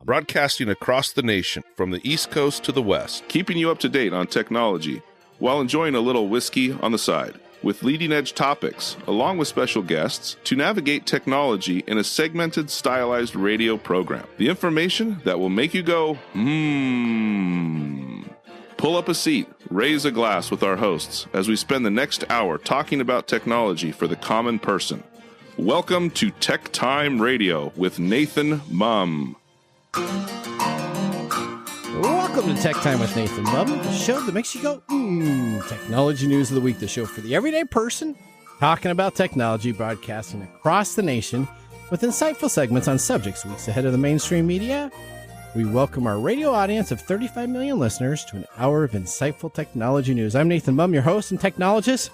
broadcasting across the nation from the East Coast to the West, keeping you up to date on technology while enjoying a little whiskey on the side, with leading-edge topics, along with special guests, to navigate technology in a segmented, stylized radio program. The information that will make you go, Pull up a seat, raise a glass with our hosts as we spend the next hour talking about technology for the common person. Welcome to TechTime Radio with Nathan Mumm. Welcome to Tech Time with Nathan Mumm, the show that makes you go, Technology News of the Week, the show for the everyday person, talking about technology, broadcasting across the nation with insightful segments on subjects weeks ahead of the mainstream media. We welcome our radio audience of 35 million listeners to an hour of insightful technology news. I'm Nathan Mumm, your host and technologist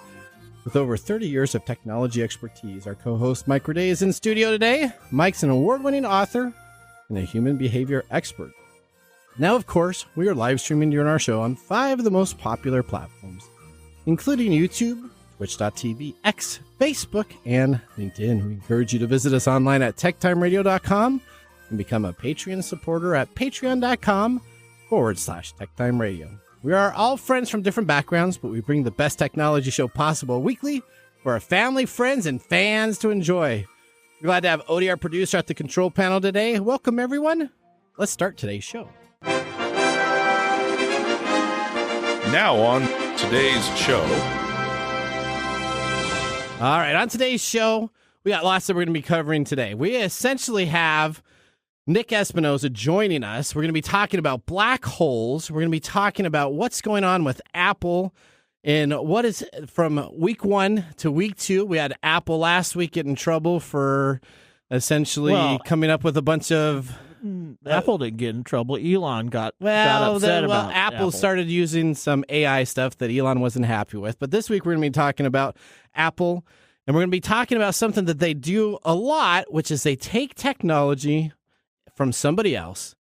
with over 30 years of technology expertise. Our co-host Marc Gregoire is in studio today. Mike's an award-winning author and a human behavior expert. Now, of course, we are live streaming during our show on 5 of the most popular platforms, including YouTube, Twitch.tv, X, Facebook, and LinkedIn. We encourage you to visit us online at techtimeradio.com and become a Patreon supporter at patreon.com/TechTimeRadio. We are all friends from different backgrounds, but we bring the best technology show possible weekly for our family, friends, and fans to enjoy. We're glad to have Odie, our producer, at the control panel today. Welcome, everyone. Let's start today's show. Now on today's show. All right, on today's show, we got lots that we're going to be covering today. We essentially have Nick Espinosa joining us. We're going to be talking about black holes. We're going to be talking about what's going on with Apple and what is from week 1 to week 2. We had Apple last week get in trouble for essentially coming up with a bunch of... Apple didn't get in trouble. Elon got upset about Apple started using some AI stuff that Elon wasn't happy with. But this week we're going to be talking about Apple, and we're going to be talking about something that they do a lot, which is they take technology from somebody else,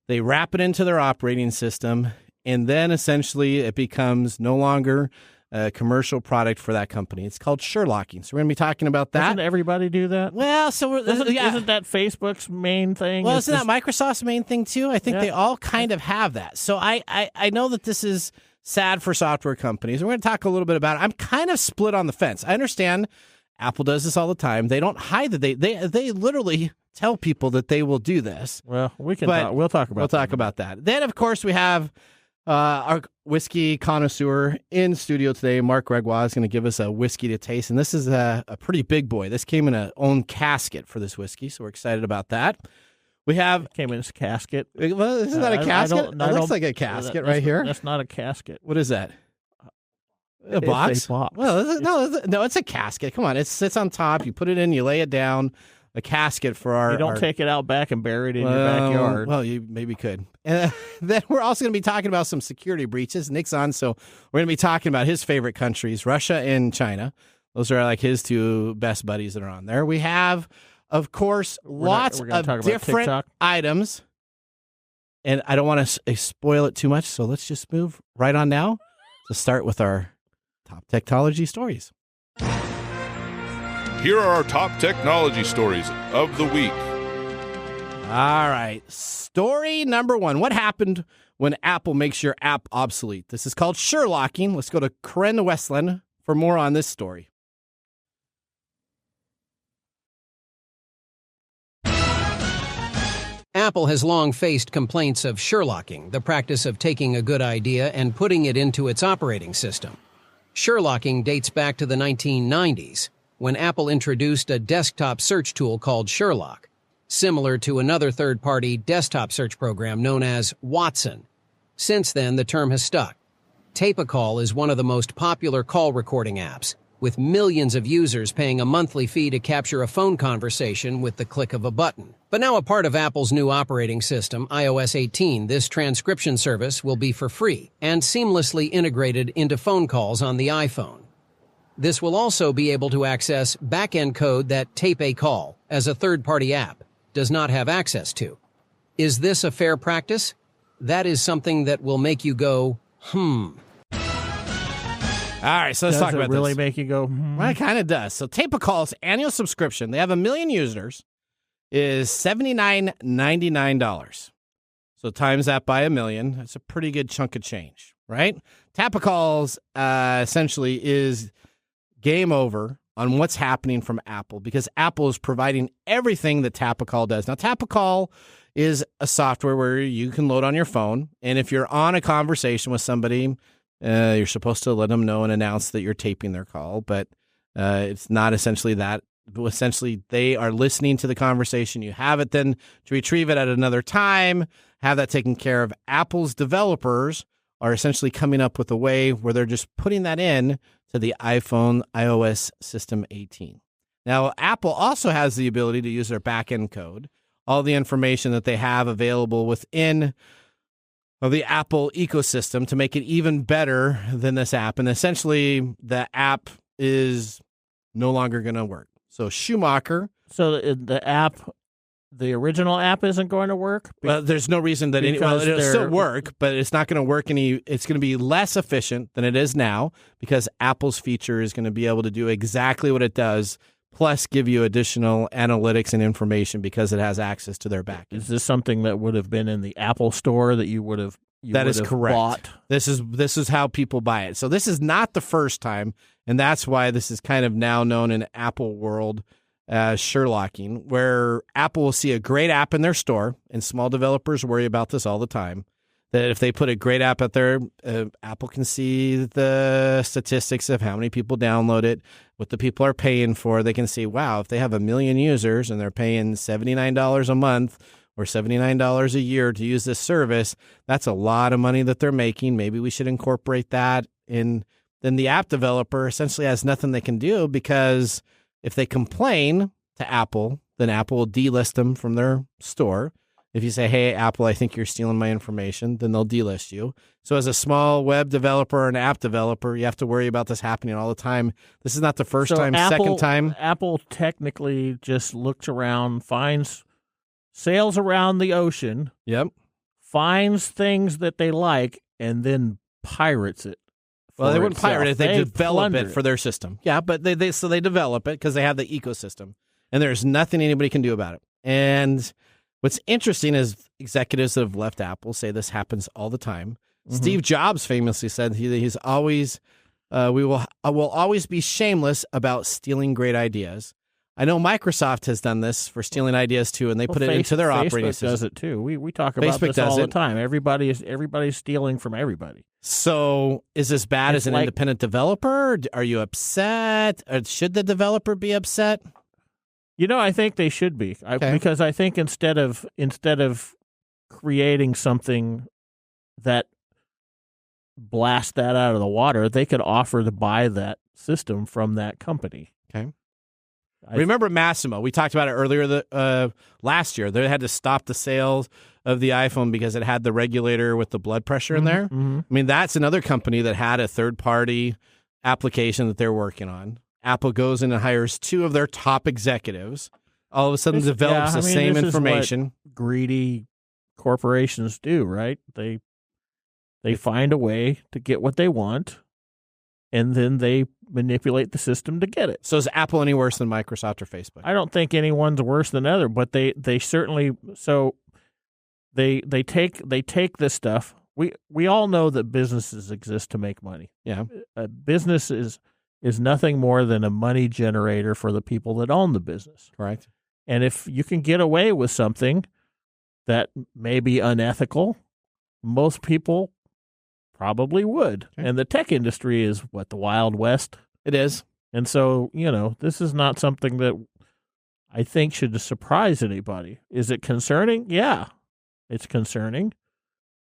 they wrap it into their operating system, and then essentially it becomes no longer a commercial product for that company. It's called Sherlocking. So we're going to be talking about that. Doesn't everybody do that? Well, so isn't that Facebook's main thing? Well, isn't that Microsoft's main thing too? I think they all kind of have that. So I know that this is sad for software companies. We're going to talk a little bit about it. I'm kind of split on the fence. I understand Apple does this all the time. They don't hide that they literally tell people that they will do this. Well, we'll talk about that. Then, of course, we have our whiskey connoisseur in studio today. Marc Gregoire is going to give us a whiskey to taste, and this is a pretty big boy. This came in a own casket for this whiskey, so we're excited about that. We have came in a casket. Well, isn't that a casket? It looks like a casket right here. That's not a casket. What is that? A box? It's a box. Well, no, it's a casket. Come on, it sits on top. You put it in, you lay it down. A casket for our... You don't take it out back and bury it in your backyard. Well, you maybe could. And then we're also going to be talking about some security breaches. Nick's on, so we're going to be talking about his favorite countries, Russia and China. Those are like his 2 best buddies that are on there. We have, of course, lots of different items. And I don't want to spoil it too much, so let's just move right on now to start with our top technology stories. Here are our top technology stories of the week. All right. Story number 1. What happened when Apple makes your app obsolete? This is called Sherlocking. Let's go to Corinne Westland for more on this story. Apple has long faced complaints of Sherlocking, the practice of taking a good idea and putting it into its operating system. Sherlocking dates back to the 1990s. When Apple introduced a desktop search tool called Sherlock, similar to another third-party desktop search program known as Watson. Since then, the term has stuck. Tape-a-Call is one of the most popular call recording apps, with millions of users paying a monthly fee to capture a phone conversation with the click of a button. But now a part of Apple's new operating system, iOS 18, this transcription service will be for free and seamlessly integrated into phone calls on the iPhone. This will also be able to access back-end code that Tape-a-Call, as a third-party app, does not have access to. Is this a fair practice? That is something that will make you go, All right, so let's talk about this. Does it really make you go, Well, it kind of does. So Tape-a-Call's annual subscription, they have 1 million users, is $79.99. So times that by 1 million, that's a pretty good chunk of change, right? Tapicals essentially is game over on what's happening from Apple because Apple is providing everything that Tapical does. Now, Tapical is a software where you can load on your phone, and if you're on a conversation with somebody, you're supposed to let them know and announce that you're taping their call, but it's not essentially that. Essentially, they are listening to the conversation. You have it then to retrieve it at another time, have that taken care of. Apple's developers are essentially coming up with a way where they're just putting that in to the iPhone iOS System 18. Now, Apple also has the ability to use their back-end code, all the information that they have available within the Apple ecosystem to make it even better than this app. And essentially, the app is no longer going to work. So Schumacher. So the original app isn't going to work? Well, there's no reason that it'll still work, but it's not going to work it's going to be less efficient than it is now because Apple's feature is going to be able to do exactly what it does, plus give you additional analytics and information because it has access to their back. Is this something that would have been in the Apple store that you would have That is correct. Bought? This is how people buy it. So this is not the first time, and that's why this is kind of now known in Apple world as Sherlocking, where Apple will see a great app in their store, and small developers worry about this all the time, that if they put a great app out there, Apple can see the statistics of how many people download it, what the people are paying for. They can see, wow, if they have 1 million users and they're paying $79 a month or $79 a year to use this service, that's a lot of money that they're making. Maybe we should incorporate that in. Then the app developer essentially has nothing they can do because if they complain to Apple, then Apple will delist them from their store. If you say, hey, Apple, I think you're stealing my information, then they'll delist you. So as a small web developer or an app developer, you have to worry about this happening all the time. This is not the first time, second time. Apple technically just looks around, sails around the ocean, finds things that they like, and then pirates it. Well, they wouldn't pirate it. They develop it for their system. Yeah, but they develop it because they have the ecosystem, and there's nothing anybody can do about it. And what's interesting is executives that have left Apple say this happens all the time. Mm-hmm. Steve Jobs famously said he's always will always be shameless about stealing great ideas. I know Microsoft has done this for stealing ideas too, and they put it into their operating system. Facebook does it too. We talk about this all the time. Everybody's stealing from everybody. So is this bad as an independent developer? Are you upset? Or should the developer be upset? I think they should be. Because I think instead of creating something that blasts that out of the water, they could offer to buy that system from that company. Okay. Remember Massimo? We talked about it earlier last year. They had to stop the sales of the iPhone because it had the regulator with the blood pressure in there. Mm-hmm. I mean, that's another company that had a third-party application that they're working on. Apple goes in and hires 2 of their top executives. All of a sudden develops the same information. Is what greedy corporations do, right? They find a way to get what they want, and then they manipulate the system to get it. So is Apple any worse than Microsoft or Facebook? I don't think anyone's worse than other, but they certainly they take this stuff. We all know that businesses exist to make money. Yeah, a business is nothing more than a money generator for the people that own the business. Right. And if you can get away with something that may be unethical, most people probably would. Okay. And the tech industry is the Wild West. It is. And so, this is not something that I think should surprise anybody. Is it concerning? Yeah, it's concerning.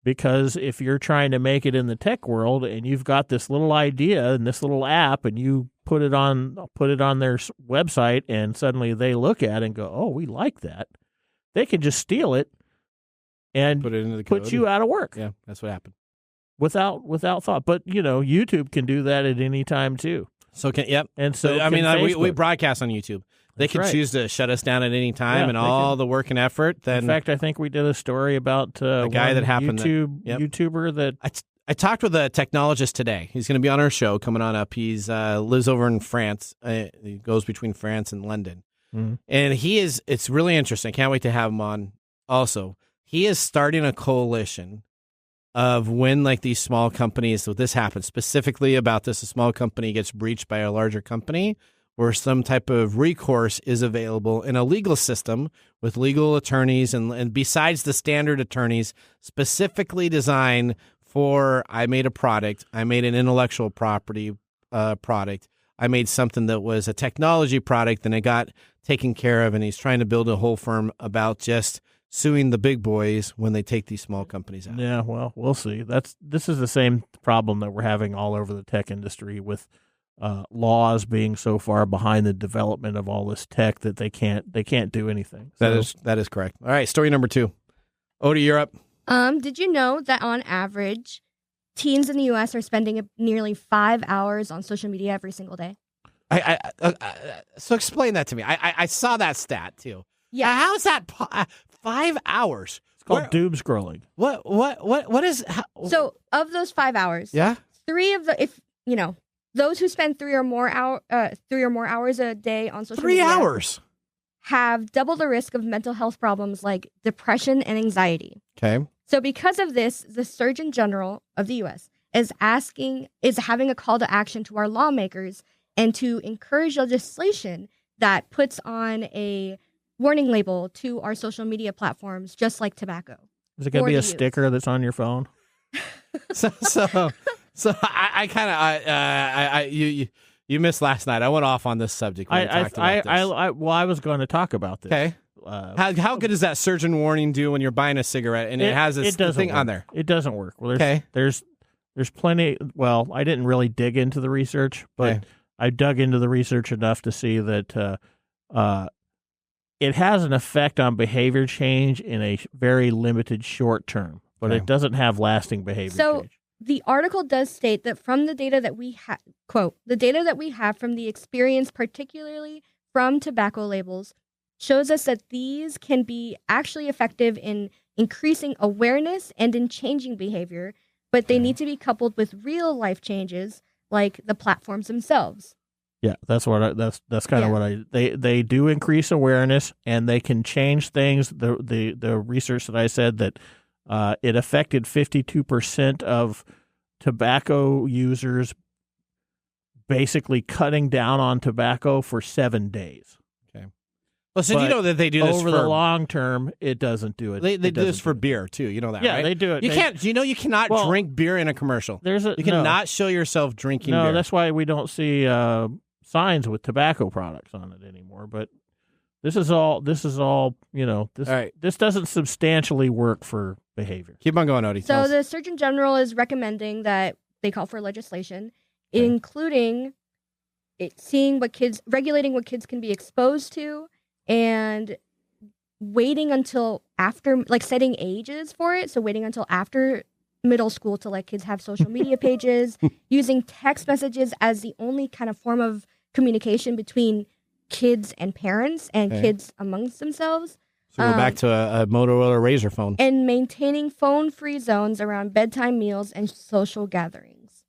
Because if you're trying to make it in the tech world and you've got this little idea and this little app and you put it on their website and suddenly they look at it and go, oh, we like that, they can just steal it and put it into the code. Put you out of work. Yeah, that's what happened. Without thought. But, YouTube can do that at any time too. So yep. And so we broadcast on YouTube. They can choose to shut us down at any time, and all the work and effort. Then, in fact, I think we did a story about a guy that happened. YouTuber that I talked with a technologist today. He's going to be on our show coming on up. He's lives over in France. He goes between France and London, and it's really interesting. I can't wait to have him on. Also, he is starting a coalition of when like these small companies, so this happens specifically about this, a small company gets breached by a larger company where some type of recourse is available in a legal system with legal attorneys and besides the standard attorneys specifically designed for, I made a product, I made an intellectual property product, I made something that was a technology product and it got taken care of, and he's trying to build a whole firm about just suing the big boys when they take these small companies out. Yeah, well, we'll see. This is the same problem that we're having all over the tech industry with laws being so far behind the development of all this tech that they can't do anything. So, That is correct. All right, story number 2. Odie, you're up. Did you know that on average, teens in the U.S. are spending nearly 5 hours on social media every single day? So explain that to me. I saw that stat too. Yeah. How's that 5 hours? it's called doom scrolling. What is? So of those 5 hours, Yeah. 3 of the those who spend 3 or more hours a day on social 3 media hours have double the risk of mental health problems like depression and anxiety. Okay. So because of this, the Surgeon General of the U.S. is having a call to action to our lawmakers and to encourage legislation that puts on a warning label to our social media platforms, just like tobacco. Is it going to for be the a youth. sticker that's on your phone? So I kind of you missed last night. I went off on this subject when we talked about this. I was going to talk about this. Okay. How good does that surgeon warning do when you're buying a cigarette and it has this thing on there? It doesn't work. Well, Okay. There's plenty. Well, I didn't really dig into the research, but Okay. I dug into the research enough to see that it has an effect on behavior change in a very limited short term, but Okay. it doesn't have lasting behavior So change. the article does state that from the data that we have, quote, the data that we have from the experience, particularly from tobacco labels, shows us that these can be actually effective in increasing awareness and in changing behavior, but they need to be coupled with real life changes like the platforms themselves. Yeah, that's kind of what they do increase awareness and they can change things. The research that I said that it affected 52% of tobacco users basically cutting down on tobacco for 7 days. Well, so do you know that they do this over the long term? It doesn't do it. They do this for beer too. You know that, Yeah, right? they do it. You can't. You cannot Well, drink beer in a commercial. You cannot show yourself drinking beer. No, that's why we don't see signs with tobacco products on it anymore. But this is all. All right. This doesn't substantially work for behavior. Keep on going, Odie. So the Surgeon General is recommending that they call for legislation, including regulating what kids can be exposed to, and waiting until after, like setting ages for it. So waiting until after middle school to let kids have social media pages, using text messages as the only kind of form of communication between kids and parents and kids amongst themselves. So we're back to a Motorola Razr phone. And maintaining phone-free zones around bedtime meals and social gatherings.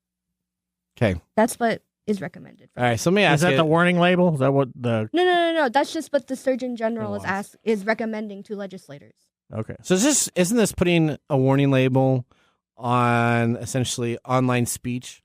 Okay. That's what is recommended. All right. So let me ask Is that you. the warning label? Is that what the? No. That's just what the Surgeon General is recommending to legislators. Okay. So isn't this putting a warning label on essentially online speech?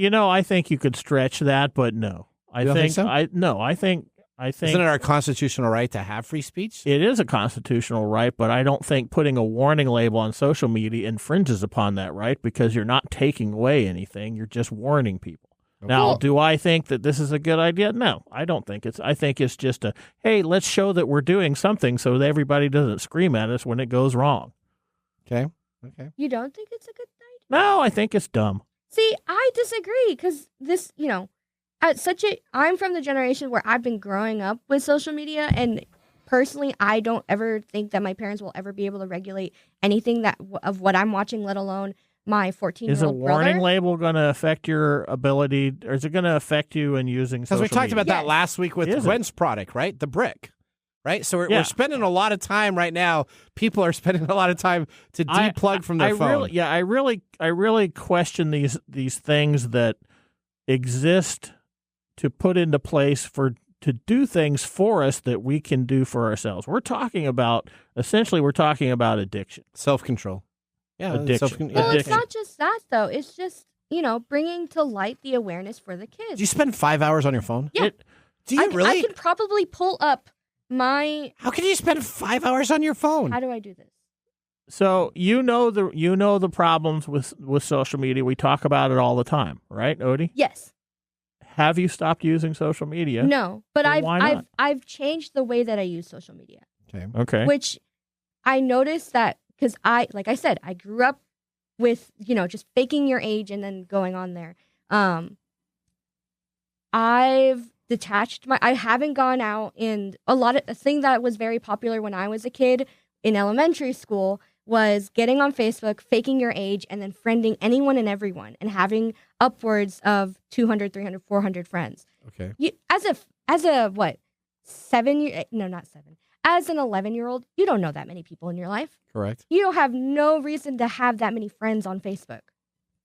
I think you could stretch that, but no. I You don't think so? I think Isn't it our constitutional right to have free speech? it is a constitutional right, but I don't think putting a warning label on social media infringes upon that right because you're not taking away anything. You're just warning people. Okay. Now, Well- do I think that this is a good idea? No, I don't think it's. I think it's just hey, let's show that we're doing something so that everybody doesn't scream at us when it goes wrong. Okay. You don't think it's a good idea? No, I think it's dumb. See, I disagree because this, I'm from the generation where I've been growing up with social media, and personally, I don't ever think that my parents will ever be able to regulate anything of what I'm watching, let alone my 14-year-old Is a warning brother. label going to affect your ability, or is it going to affect you in using social Because we talked media? about that last week with Is it? Gwen's product, right? The brick. Right? So we're Yeah. spending a lot of time right now. People are spending a lot of time to deplug from their phone. I really question these things that exist to put into place for to do things for us that we can do for ourselves. We're talking about addiction. Self-control. Yeah, Addiction. Well, it's Addiction. not just that, though. It's just, bringing to light the awareness for the kids. Do you spend 5 hours on your phone? Yeah. Do you really? I could probably pull up my... How can you spend 5 hours on your phone? How do I do this? So the problems with social media. We talk about it all the time, right, Odie? Yes. Have you stopped using social media? No, but Well, why not? I've changed the way that I use social media. Okay. Which I noticed that because like I said, I grew up with, just faking your age and then going on there. I've detached I haven't gone out, and a thing that was very popular when I was a kid in elementary school was getting on Facebook, faking your age, and then friending anyone and everyone and having upwards of 200, 300, 400 friends. Okay. As a what? 7 year? No, not 7. As an 11-year-old, you don't know that many people in your life. Correct. You don't have no reason to have that many friends on Facebook.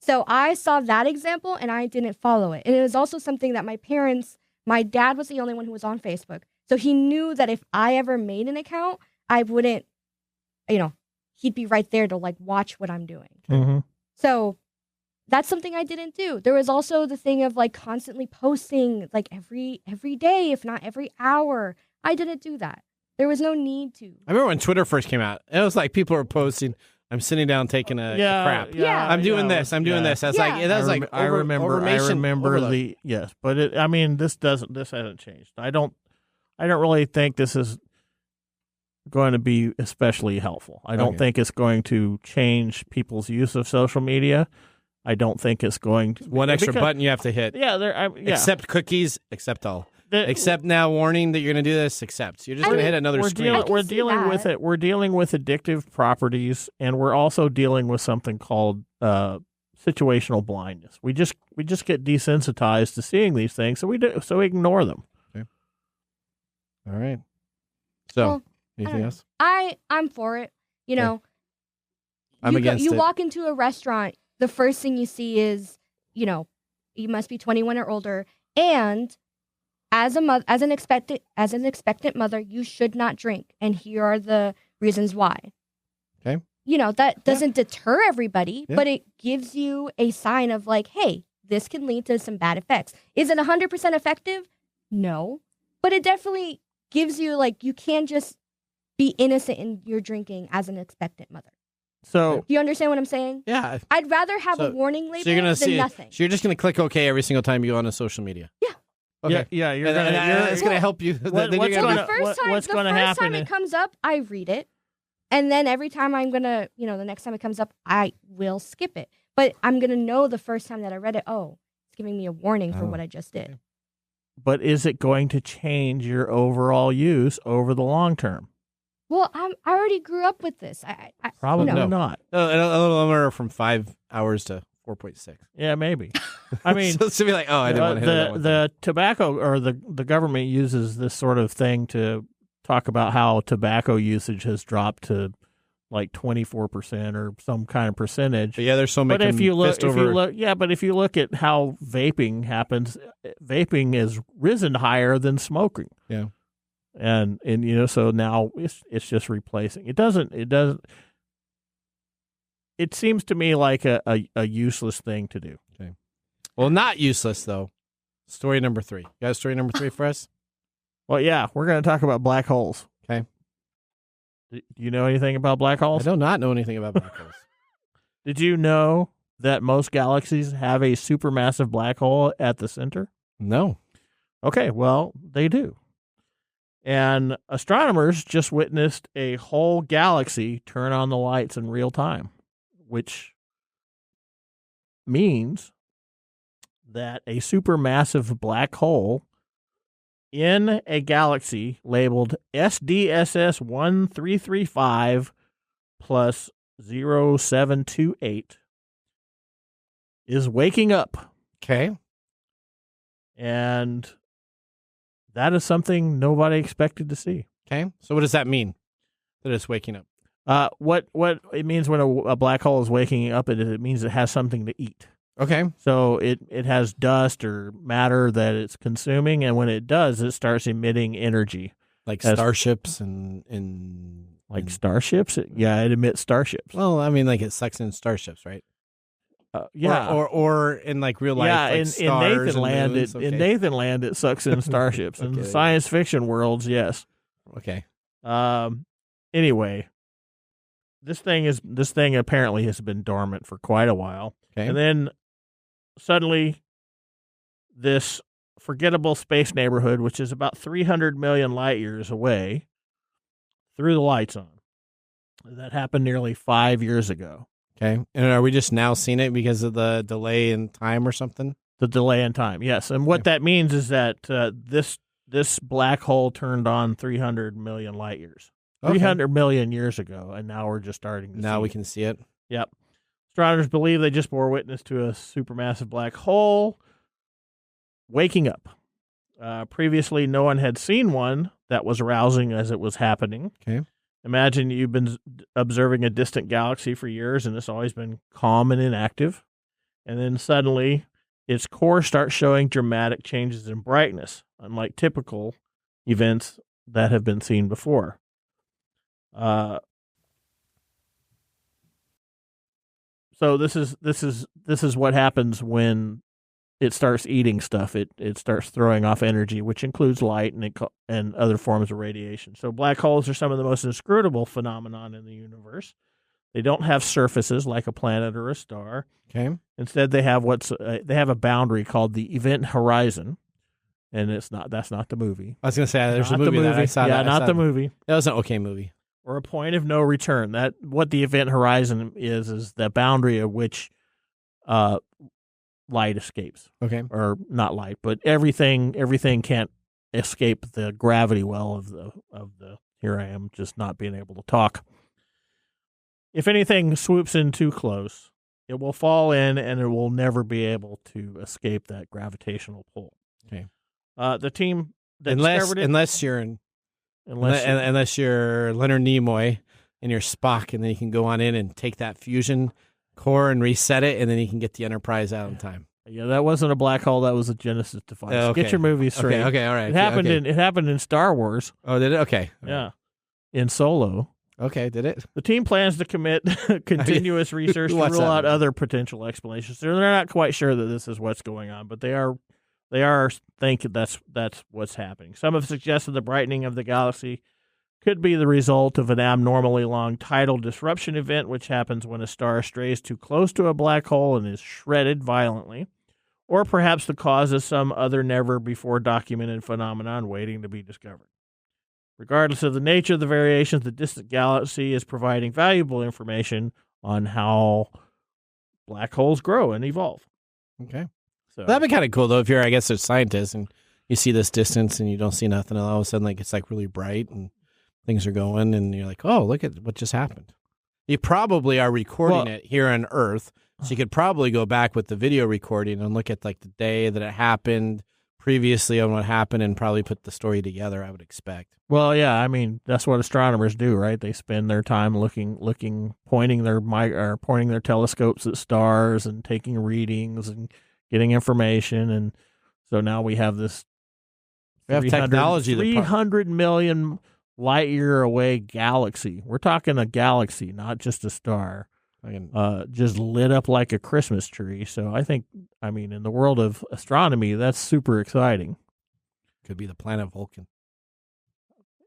So I saw that example and I didn't follow it. And it was also something that my dad was the only one who was on Facebook. So he knew that if I ever made an account, I wouldn't, he'd be right there to like watch what I'm doing. Mm-hmm. So that's something I didn't do. There was also the thing of like constantly posting like every day, if not every hour. I didn't do that. There was no need to. I remember when Twitter first came out. It was like people were posting, I'm sitting down taking a crap. Yeah. I'm doing this. I'm doing this. That's like that was like I remember overload. yes, but this hasn't changed. I don't really think this is going to be especially helpful. I don't think it's going to change people's use of social media. I don't think it's going to One extra button you have to hit. Yeah, Accept cookies, accept all. Accept now warning that you're going to do this, accept. You're just going to hit another screen. We're dealing with it. We're dealing with addictive properties, and we're also dealing with something called situational blindness. We just get desensitized to seeing these things, so we ignore them. Okay. All right. So, Well, anything else? I'm for it. I'm against you it. walk into a restaurant, the first thing you see is, you must be 21 or older, and as an expectant mother, you should not drink, and here are the reasons why. Okay. That doesn't deter everybody, but it gives you a sign of like, hey, this can lead to some bad effects. Is it 100% effective? No, but it definitely gives you like you can't just be innocent in your drinking as an expectant mother. So, do you understand what I'm saying? Yeah. I'd rather have a warning label than nothing. So you're just going to click OK every single time you go on a social media? Yeah. Okay. Yeah, it's going to help you. The first time it comes up, I read it. And then every time I'm going to, the next time it comes up, I will skip it. But I'm going to know the first time that I read it, it's giving me a warning for what I just did. But is it going to change your overall use over the long term? Well, I already grew up with this. Probably not. It'll lower from 5 hours to 4.6. Yeah, maybe. I mean, so it's to be like, I didn't want to hit that one. The tobacco or the government uses this sort of thing to talk about how tobacco usage has dropped to like 24% or some kind of percentage. But yeah, there's so many. But if you look at how vaping happens, vaping is risen higher than smoking. Yeah. And so now it's just replacing. It seems to me like a useless thing to do. Okay. Well, not useless though. Story number 3. You got a story number 3 for us? Well, yeah, we're going to talk about black holes. Okay. Do you know anything about black holes? I do not know anything about black holes. Did you know that most galaxies have a supermassive black hole at the center? No. Okay, well, they do. And astronomers just witnessed a whole galaxy turn on the lights in real time, which means that a supermassive black hole in a galaxy labeled SDSS 1335 plus 0728 is waking up. Okay. And that is something nobody expected to see. Okay. So what does that mean? That it's waking up? What it means when a black hole is waking up, it means it has something to eat. Okay. So it has dust or matter that it's consuming, and when it does, it starts emitting energy. Like starships and Like starships? Yeah, it emits starships. well, I mean, like it sucks in starships, right? Yeah. Or in like real life, Yeah, like in stars Nathan and Land, moons. in Nathan Land, it sucks in starships. In Okay. the science fiction worlds, yes. Okay. Anyway, this thing apparently has been dormant for quite a while, Okay. and then suddenly, this forgettable space neighborhood, which is about 300 million light years away, threw the lights on. That happened nearly 5 years ago. Okay. And are we just now seeing it because of the delay in time or something? The delay in time, yes. And what that means is that this black hole turned on 300 million light years. Okay. 300 million years ago, and now we're just starting to see Now we it. can see it. Yep. Astronomers believe they just bore witness to a supermassive black hole waking up. Previously, no one had seen one that was arousing as it was happening. Okay. Imagine you've been observing a distant galaxy for years, and it's always been calm and inactive. And then suddenly, its core starts showing dramatic changes in brightness, unlike typical events that have been seen before. So this is what happens when it starts eating stuff. It starts throwing off energy, which includes light and other forms of radiation. So black holes are some of the most inscrutable phenomenon in the universe. They don't have surfaces like a planet or a star. Okay. Instead, they have they have a boundary called the event horizon, and that's not the movie. I was going to say, there's Not a movie the that I saw. Yeah, that, not the movie. That was an okay movie. Or a point of no return. That what the event horizon is the boundary of which light escapes. Okay. Or not light, but everything can't escape the gravity well of the here I am just not being able to talk. If anything swoops in too close, it will fall in and it will never be able to escape that gravitational pull. Okay. The team that Unless discovered it, unless you're Leonard Nimoy and you're Spock, and then you can go on in and take that fusion core and reset it, and then you can get the Enterprise out in time. Yeah, that wasn't a black hole. That was a Genesis device. Okay. Get your movies straight. Okay, all right. It happened in Star Wars. Oh, did it? Okay. Yeah, in Solo. Okay, did it? The team plans to commit continuous research to What's rule out that? other potential explanations. They're not quite sure that this is what's going on, but they are think that's what's happening. Some have suggested the brightening of the galaxy could be the result of an abnormally long tidal disruption event, which happens when a star strays too close to a black hole and is shredded violently, or perhaps the cause of some other never-before-documented phenomenon waiting to be discovered. Regardless of the nature of the variations, the distant galaxy is providing valuable information on how black holes grow and evolve. Okay. So That'd be kind of cool, though, if you're, I guess, a scientist and you see this distance and you don't see nothing, and all of a sudden, like, it's like really bright and things are going, and you're like, oh, look at what just happened. You probably are recording it here on Earth, so you could probably go back with the video recording and look at like the day that it happened previously on what happened and probably put the story together, I would expect. Well, yeah, I mean that's what astronomers do, right? They spend their time pointing their telescopes at stars and taking readings and getting information, and so now we have this. We have technology. 300 million light year away galaxy. We're talking a galaxy, not just a star. Just lit up like a Christmas tree. So I mean, in the world of astronomy, that's super exciting. Could be the planet Vulcan.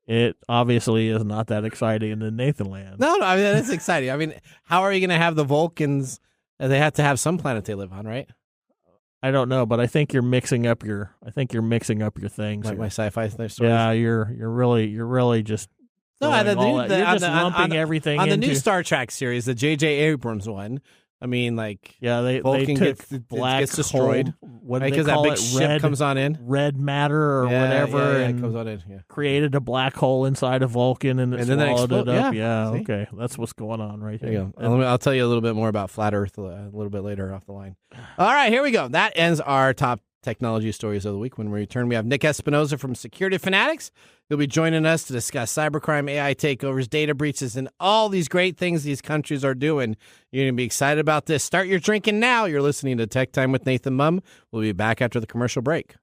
It obviously is not that exciting in the Nathan Land. No, I mean, that's exciting. I mean, how are you going to have the Vulcans? They have to have some planet they live on, right? I don't know, but I think you're mixing up your things. Like here. my sci-fi stories. Yeah, you're really just No, lumping everything on the into new Star Trek series, the J.J. Abrams one. I mean, like, they Vulcan took gets destroyed. What right, do they that call big it? ship comes on in, red matter or whatever, it and comes on in. Yeah. created a black hole inside of Vulcan, and then they swallowed it explode. up. Yeah, see? Okay, that's what's going on right There here. you go. I'll tell you a little bit more about flat Earth a little bit later off the line. All right, here we go. That ends our top technology stories of the week. When we return, we have Nick Espinosa from Security Fanatics. He'll be joining us to discuss cybercrime, AI takeovers, data breaches, and all these great things these countries are doing. You're going to be excited about this. Start your drinking now. You're listening to Tech Time with Nathan Mumm. We'll be back after the commercial break.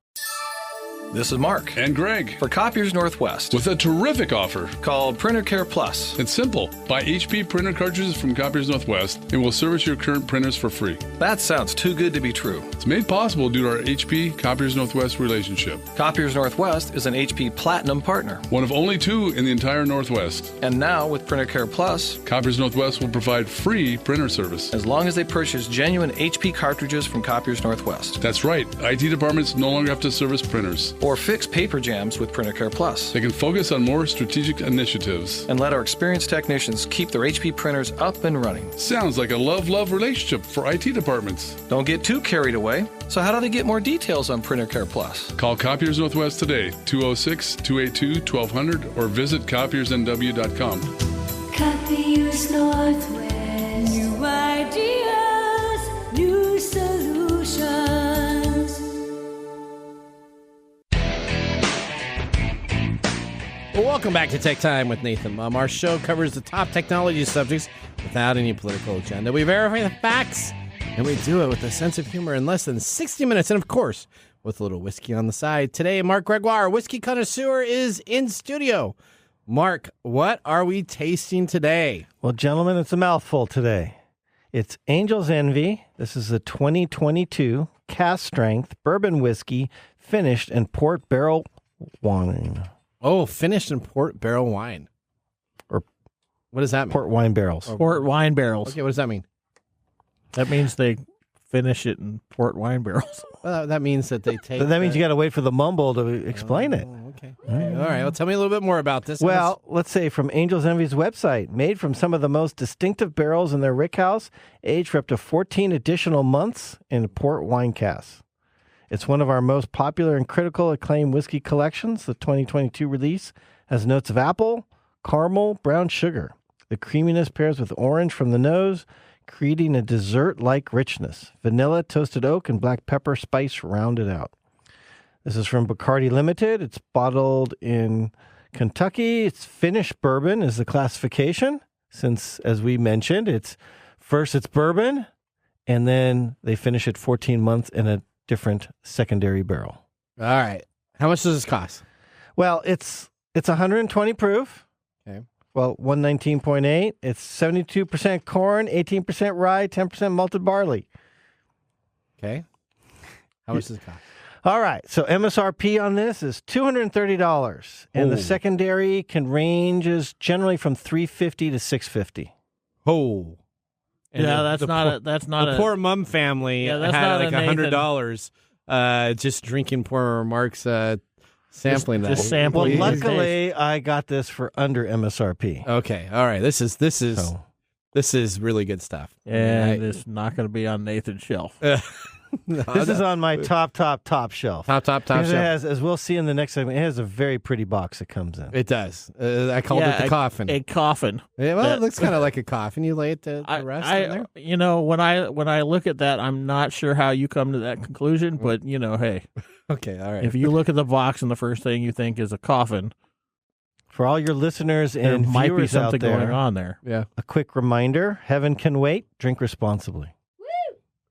This is Mark. And Greg. For Copiers Northwest. With a terrific offer. Called Printer Care Plus. It's simple. Buy HP printer cartridges from Copiers Northwest and we'll service your current printers for free. That sounds too good to be true. It's made possible due to our HP Copiers Northwest relationship. Copiers Northwest is an HP Platinum partner. One of only 2 in the entire Northwest. And now with Printer Care Plus, Copiers Northwest will provide free printer service. As long as they purchase genuine HP cartridges from Copiers Northwest. That's right. IT departments no longer have to service printers. Or fix paper jams with Printer Care Plus. They can focus on more strategic initiatives. And let our experienced technicians keep their HP printers up and running. Sounds like a love-love relationship for IT departments. Don't get too carried away. So how do they get more details on Printer Care Plus? Call Copiers Northwest today, 206-282-1200, or visit copiersnw.com. Copiers Northwest. New ideas, new solutions. Well, welcome back to Tech Time with Nathan Mumm. Our show covers the top technology subjects without any political agenda. We verify the facts, and we do it with a sense of humor in less than 60 minutes, and of course, with a little whiskey on the side. Today, Marc Gregoire, whiskey connoisseur, is in studio. Marc, what are we tasting today? Well, gentlemen, it's a mouthful today. It's Angel's Envy. This is a 2022 cask strength bourbon whiskey finished in port barrel wine. Oh, finished in port barrel wine. Or what does that mean? Port wine barrels. Port wine barrels. Okay, what does that mean? That means they finish it in port wine barrels. Well, that means that they take... That means you got to wait for the mumble to explain it. Okay. All right. Well, tell me a little bit more about this. Well, let's say from Angel's Envy's website, made from some of the most distinctive barrels in their rickhouse, aged for up to 14 additional months in port wine casks. It's one of our most popular and critical acclaimed whiskey collections. The 2022 release has notes of apple, caramel, brown sugar. The creaminess pairs with orange from the nose, creating a dessert-like richness. Vanilla, toasted oak, and black pepper spice round it out. This is from Bacardi Limited. It's bottled in Kentucky. It's finished bourbon is the classification, since, as we mentioned, it's bourbon, and then they finish it 14 months in a different secondary barrel. All right. How much does this cost? Well, it's 120 proof. Okay. Well, 119.8. It's 72% corn, 18% rye, 10% malted barley. Okay. How much does it cost? All right. So MSRP on this is $230, and the secondary can ranges generally from $350 to $650. Oh. And yeah, that's not the poor Mumm family Yeah, that's had not like a $100 just drinking poor Mark's sampling that. Just sampling. Well, luckily, I got this for under MSRP. Okay, all right. This is really good stuff. And it's not going to be on Nathan's shelf. This is on my top shelf. Top Because shelf. it has, as we'll see in the next segment, it has a very pretty box that comes in. It does. I called it the coffin. A coffin. Yeah, well, it looks kind of like a coffin. You lay it to rest in there. You know, when I look at that, I'm not sure how you come to that conclusion, but you know, hey. Okay, all right. If you look at the box and the first thing you think is a coffin, for all your listeners there and might be viewers something out there, going on there. Yeah. A quick reminder: heaven can wait. Drink responsibly.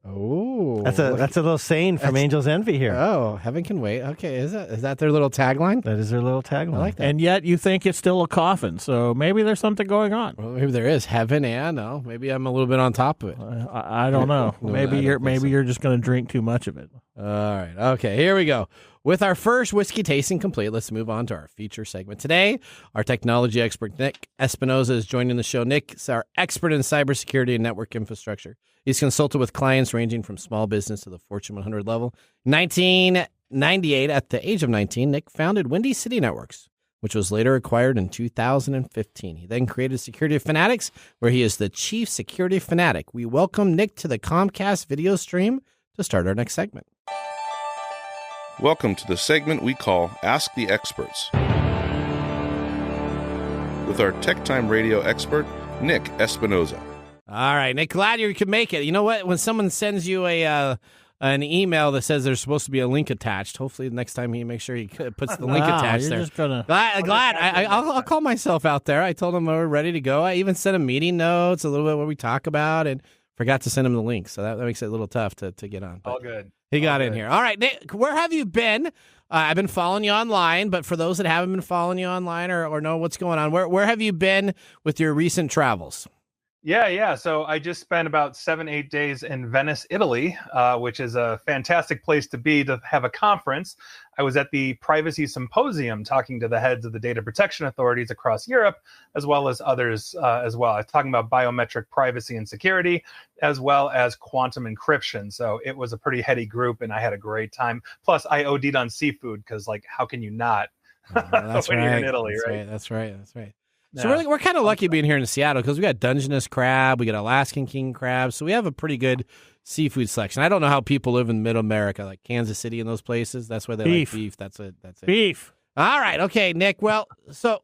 Oh, That's a little saying from Angel's Envy here. Oh, heaven can wait. Okay, is that their little tagline? That is their little tagline. I like that. And yet you think it's still a coffin, so maybe there's something going on. Well, maybe there is heaven, and no, maybe I'm a little bit on top of it. I don't know. No, maybe I don't think so. you're just going to drink too much of it. All right. Okay, here we go. With our first whiskey tasting complete, let's move on to our feature segment. Today, our technology expert, Nick Espinosa, is joining the show. Nick is our expert in cybersecurity and network infrastructure. He's consulted with clients ranging from small business to the Fortune 100 level. 1998, at the age of 19, Nick founded Windy City Networks, which was later acquired in 2015. He then created Security Fanatics, where he is the chief security fanatic. We welcome Nick to the Comcast video stream to start our next segment. Welcome to the segment we call Ask the Experts, with our TechTime radio expert, Nick Espinosa. All right, Nick, glad you could make it. You know what? When someone sends you a an email that says there's supposed to be a link attached. Hopefully, the next time he makes sure he puts the link attached there. Just gonna... Glad. I'll call myself out there. I told him we're ready to go. I even sent him meeting notes, a little bit what we talk about, and forgot to send him the link. So that makes it a little tough to get on. But all good. He got in here. All right, Nick, where have you been? I've been following you online, but for those that haven't been following you online or know what's going on, where have you been with your recent travels? Yeah. So I just spent about 7-8 days in Venice, Italy, which is a fantastic place to be to have a conference. I was at the Privacy Symposium talking to the heads of the data protection authorities across Europe, as well as others as well. I was talking about biometric privacy and security, as well as quantum encryption. So it was a pretty heady group, and I had a great time. Plus, I OD'd on seafood because, like, how can you not That's when you're in Italy, right? That's right. So we're kind of lucky being here in Seattle because we got Dungeness crab, we got Alaskan king crab, so we have a pretty good seafood selection. I don't know how people live in Mid-America, like Kansas City and those places. That's why they like beef. That's it. Beef. All right. Okay, Nick. Well, so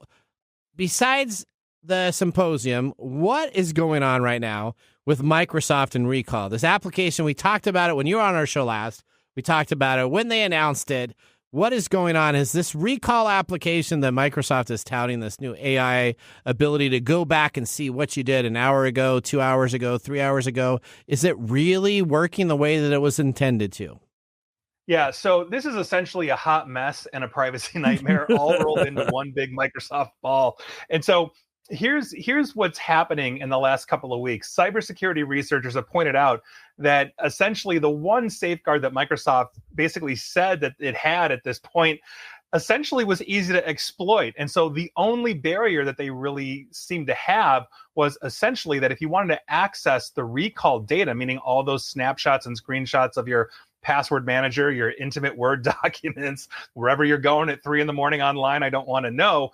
besides the symposium, what is going on right now with Microsoft and Recall? This application, we talked about it when you were on our show last. We talked about it when they announced it. What is going on? Is this Recall application that Microsoft is touting, this new AI ability to go back and see what you did an hour ago, 2 hours ago, 3 hours ago? Is it really working the way that it was intended to? Yeah, so this is essentially a hot mess and a privacy nightmare all rolled into one big Microsoft ball. And so here's what's happening in the last couple of weeks. Cybersecurity researchers have pointed out that essentially the one safeguard that Microsoft basically said that it had at this point essentially was easy to exploit. And so the only barrier that they really seemed to have was essentially that if you wanted to access the recall data, meaning all those snapshots and screenshots of your password manager, your intimate Word documents, wherever you're going at 3 a.m. online, I don't want to know.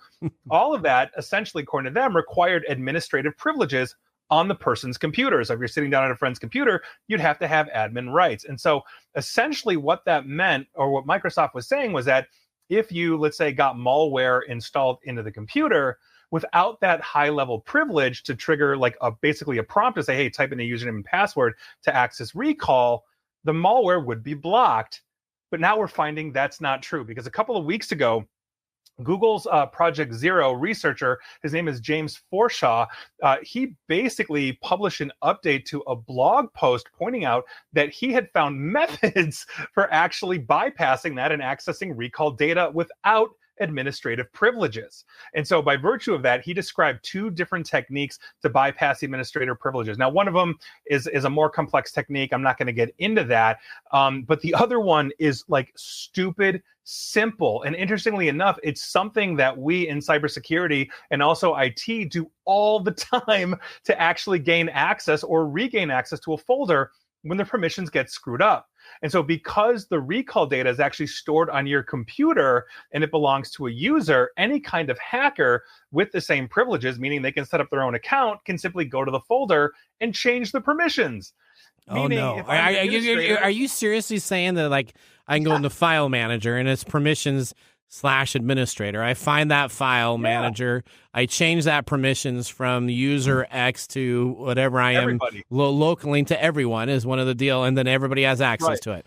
All of that, essentially, according to them, required administrative privileges on the person's computer. So if you're sitting down at a friend's computer, you'd have to have admin rights. And so essentially what that meant, or what Microsoft was saying, was that if you, let's say, got malware installed into the computer, without that high-level privilege to trigger like basically a prompt to say, hey, type in a username and password to access recall, the malware would be blocked. But now we're finding that's not true, because a couple of weeks ago, Google's Project Zero researcher, his name is James Forshaw, he basically published an update to a blog post pointing out that he had found methods for actually bypassing that and accessing recall data without administrative privileges. And so by virtue of that, he described 2 different techniques to bypass the administrative privileges. Now, one of them is a more complex technique. I'm not going to get into that. But the other one is like stupid simple. And interestingly enough, it's something that we in cybersecurity and also IT do all the time to actually gain access or regain access to a folder when the permissions get screwed up. And so because the recall data is actually stored on your computer and it belongs to a user, any kind of hacker with the same privileges, meaning they can set up their own account, can simply go to the folder and change the permissions. Oh, no. Are you seriously saying that, like, I can go into File Manager and it's permissions/administrator. I find that file manager. I change that permissions from user X to whatever I am locally to everyone is one of the deal. And then everybody has access to it.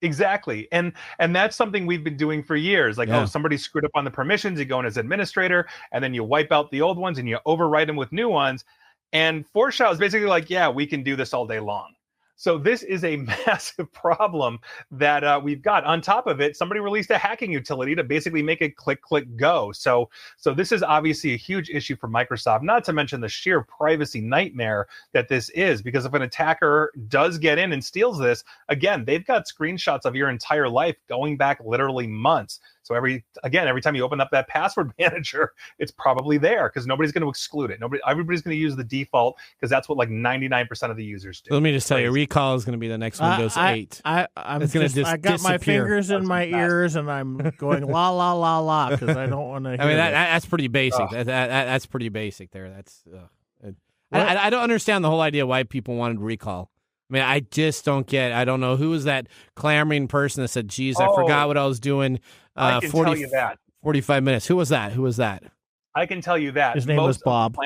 Exactly. And that's something we've been doing for years. Like, oh, somebody screwed up on the permissions. You go in as administrator and then you wipe out the old ones and you overwrite them with new ones. And Forshaw is basically like, yeah, we can do this all day long. So this is a massive problem that we've got. On top of it, somebody released a hacking utility to basically make it click, click, go. So this is obviously a huge issue for Microsoft, not to mention the sheer privacy nightmare that this is, because if an attacker does get in and steals this, again, they've got screenshots of your entire life going back literally months. So every time you open up that password manager, it's probably there because nobody's going to exclude it. Everybody's going to use the default because that's what like 99% of the users do. Let me just tell you, Recall is going to be the next Windows 8. I got my fingers in my ears and I'm going la la la la because I don't want to hear that's pretty basic. That's pretty basic there. That's I don't understand the whole idea why people wanted Recall. I mean, I just don't get. I don't know who was that clamoring person that said, "Geez, I forgot what I was doing." I can tell you that 45 minutes. Who was that? I can tell you that his name was Bob.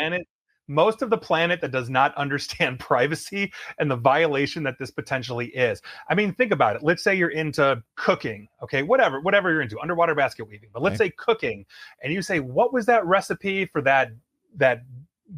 most of the planet that does not understand privacy and the violation that this potentially is. I mean, think about it. Let's say you're into cooking, okay, whatever you're into, underwater basket weaving. But let's say cooking, and you say, what was that recipe for that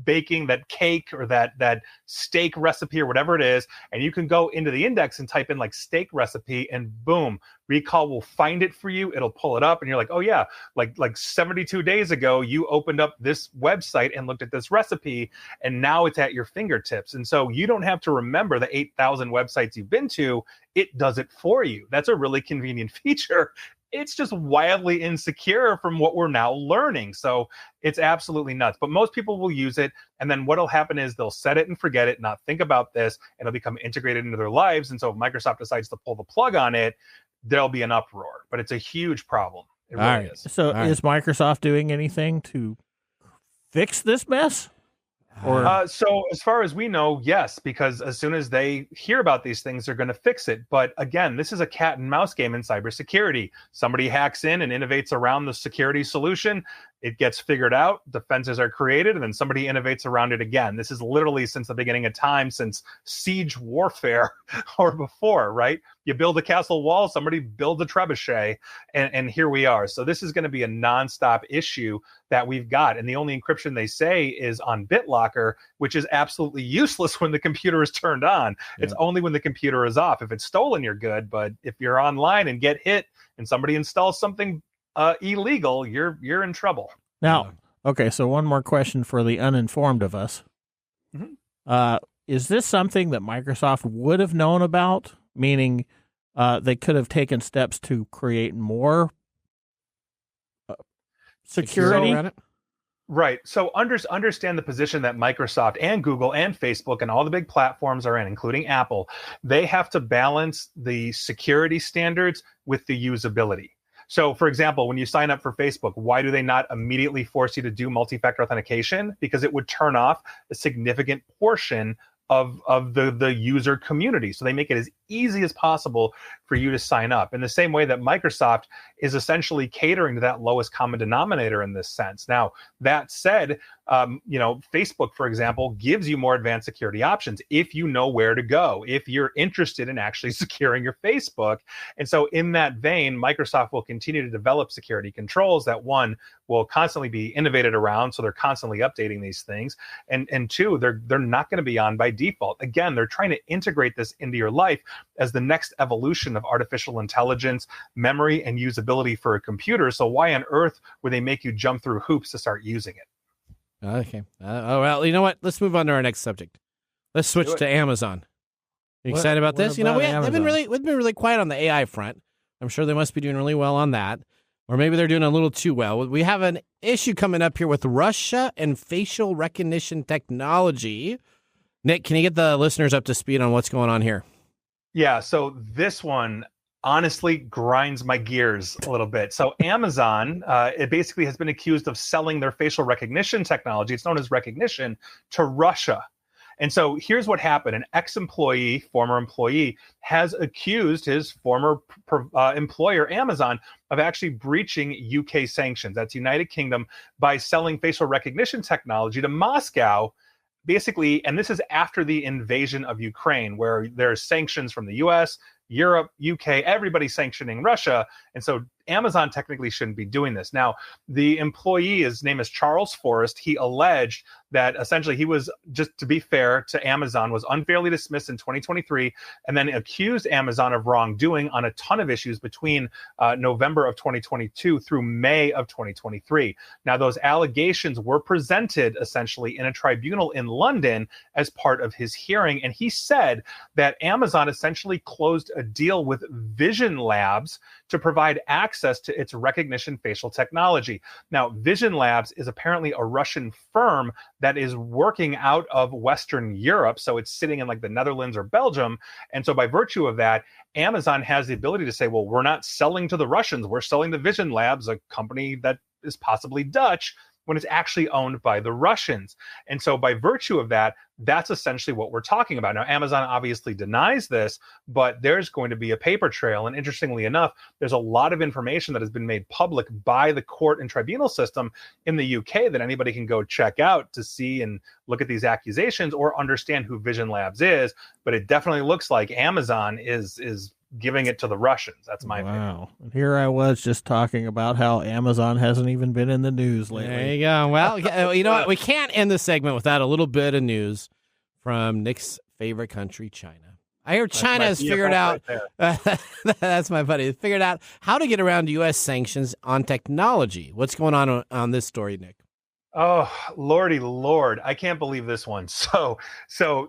baking, that cake, or that steak recipe, or whatever it is, and you can go into the index and type in like steak recipe, and boom, Recall will find it for you. It'll pull it up, and you're like, oh yeah, like 72 days ago you opened up this website and looked at this recipe, and now it's at your fingertips. And so you don't have to remember the 8,000 websites you've been to. It does it for you. That's a really convenient feature. It's just wildly insecure from what we're now learning. So it's absolutely nuts. But most people will use it. And then what'll happen is they'll set it and forget it, not think about this, and it'll become integrated into their lives. And so if Microsoft decides to pull the plug on it, there'll be an uproar. But it's a huge problem. It really is. So is Microsoft doing anything to fix this mess? Or so as far as we know, yes, because as soon as they hear about these things, they're going to fix it. But again, this is a cat and mouse game in cybersecurity. Somebody hacks in and innovates around the security solution. It gets figured out, defenses are created, and then somebody innovates around it again. This is literally since the beginning of time, since siege warfare or before, right? You build a castle wall, somebody builds a trebuchet, and here we are. So this is going to be a nonstop issue that we've got. And the only encryption they say is on BitLocker, which is absolutely useless when the computer is turned on. Yeah. It's only when the computer is off. If it's stolen, you're good. But if you're online and get hit and somebody installs something illegal, you're in trouble. Now, okay, so one more question for the uninformed of us. Mm-hmm. Is this something that Microsoft would have known about? Meaning they could have taken steps to create more security? Right. So understand the position that Microsoft and Google and Facebook and all the big platforms are in, including Apple. They have to balance the security standards with the usability. So, for example, when you sign up for Facebook, why do they not immediately force you to do multi-factor authentication? Because it would turn off a significant portion of the user community. So they make it as easy as possible for you to sign up, in the same way that Microsoft is essentially catering to that lowest common denominator in this sense. Now, that said, Facebook, for example, gives you more advanced security options if you know where to go, if you're interested in actually securing your Facebook. And so in that vein, Microsoft will continue to develop security controls that, one, will constantly be innovated around. So they're constantly updating these things. And two, they're not going to be on by default. Again, they're trying to integrate this into your life as the next evolution of artificial intelligence, memory, and usability for a computer. So why on earth would they make you jump through hoops to start using it? Okay. Well, you know what? Let's move on to our next subject. Let's switch to Amazon. You excited about this? We've been really quiet on the AI front. I'm sure they must be doing really well on that. Or maybe they're doing a little too well. We have an issue coming up here with Russia and facial recognition technology. Nick, can you get the listeners up to speed on what's going on here? Yeah, so this one honestly grinds my gears a little bit. So Amazon, it basically has been accused of selling their facial recognition technology, it's known as Rekognition, to Russia. And so here's what happened. An former employee, has accused his former employer, Amazon, of actually breaching UK sanctions, that's United Kingdom, by selling facial recognition technology to Moscow, basically. And this is after the invasion of Ukraine, where there are sanctions from the US, Europe, UK, everybody's sanctioning Russia. And so Amazon technically shouldn't be doing this. Now, the employee, his name is Charles Forrest. He alleged that essentially he was, just to be fair to Amazon, was unfairly dismissed in 2023 and then accused Amazon of wrongdoing on a ton of issues between November of 2022 through May of 2023. Now, those allegations were presented essentially in a tribunal in London as part of his hearing. And he said that Amazon essentially closed a deal with Vision Labs to provide access to its recognition facial technology. Now, Vision Labs is apparently a Russian firm that is working out of Western Europe. So it's sitting in like the Netherlands or Belgium. And so by virtue of that, Amazon has the ability to say, well, we're not selling to the Russians. We're selling to Vision Labs, a company that is possibly Dutch. when it's actually owned by the Russians. And so by virtue of that, that's essentially what we're talking about. Now, Amazon obviously denies this, but there's going to be a paper trail. And interestingly enough, there's a lot of information that has been made public by the court and tribunal system in the UK that anybody can go check out to see and look at these accusations or understand who Vision Labs is. But it definitely looks like Amazon is giving it to the Russians. That's my opinion. Wow. And here I was just talking about how Amazon hasn't even been in the news lately. There you go. Well, you know what? We can't end the segment without a little bit of news from Nick's favorite country, China. I hear China has figured out, that's my buddy, figured out how to get around U.S. sanctions on technology. What's going on this story, Nick? Oh, Lordy Lord. I can't believe this one. So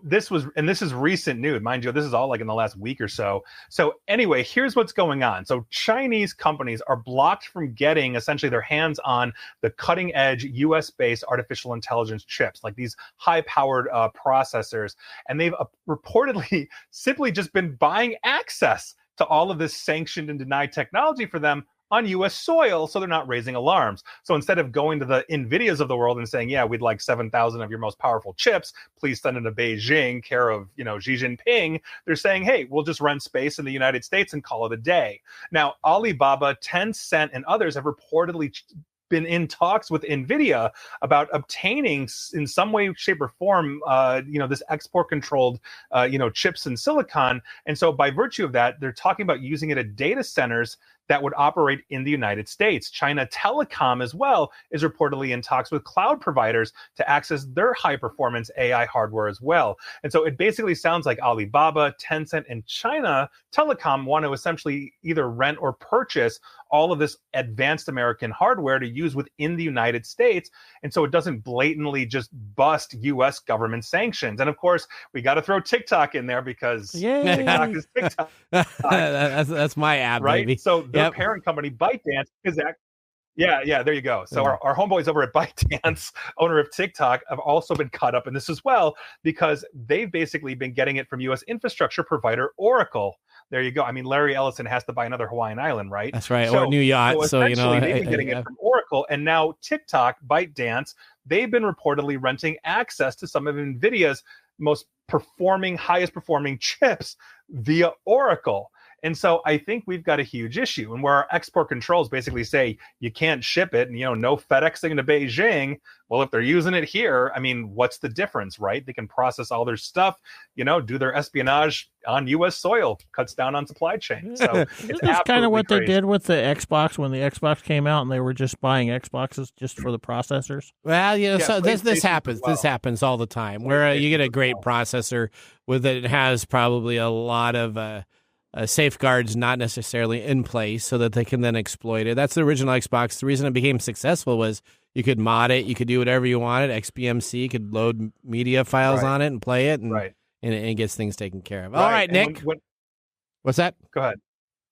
this is recent news. Mind you, this is all like in the last week or so. So anyway, here's what's going on. So Chinese companies are blocked from getting essentially their hands on the cutting edge US-based artificial intelligence chips, like these high-powered processors. And they've reportedly simply just been buying access to all of this sanctioned and denied technology for them on U.S. soil, so they're not raising alarms. So instead of going to the NVIDIAs of the world and saying, yeah, we'd like 7,000 of your most powerful chips, please send them to Beijing, care of, Xi Jinping, they're saying, hey, we'll just rent space in the United States and call it a day. Now, Alibaba, Tencent, and others have reportedly been in talks with NVIDIA about obtaining in some way, shape, or form, this export-controlled, chips and silicon. And so by virtue of that, they're talking about using it at data centers that would operate in the United States. China Telecom as well is reportedly in talks with cloud providers to access their high-performance AI hardware as well. And so it basically sounds like Alibaba, Tencent, and China Telecom want to essentially either rent or purchase all of this advanced American hardware to use within the United States. And so it doesn't blatantly just bust U.S. government sanctions. And of course, we got to throw TikTok in there because TikTok is TikTok. That's my app, right? Baby. So their parent company, ByteDance, is there you go. So our homeboys over at ByteDance, owner of TikTok, have also been caught up in this as well because they've basically been getting it from U.S. infrastructure provider Oracle. There you go. I mean, Larry Ellison has to buy another Hawaiian island, right? That's right, or a new yacht. So they've been getting it from Oracle, and now TikTok, ByteDance, they've been reportedly renting access to some of NVIDIA's most highest performing chips via Oracle. And so I think we've got a huge issue, and where our export controls basically say you can't ship it and, no FedExing to Beijing. Well, if they're using it here, I mean, what's the difference, right? They can process all their stuff, do their espionage on U.S. soil, cuts down on supply chain. So it's kind of what crazy. they did with the Xbox when the Xbox came out and they were just buying Xboxes just for the processors. Well, so this happens. Well. This happens all the time where you get a great processor with it has probably a lot of safeguards not necessarily in place so that they can then exploit it. That's the original Xbox. The reason it became successful was you could mod it, you could do whatever you wanted. XBMC could load media files on it and play it, and it gets things taken care of. All right, Nick. What's that? Go ahead.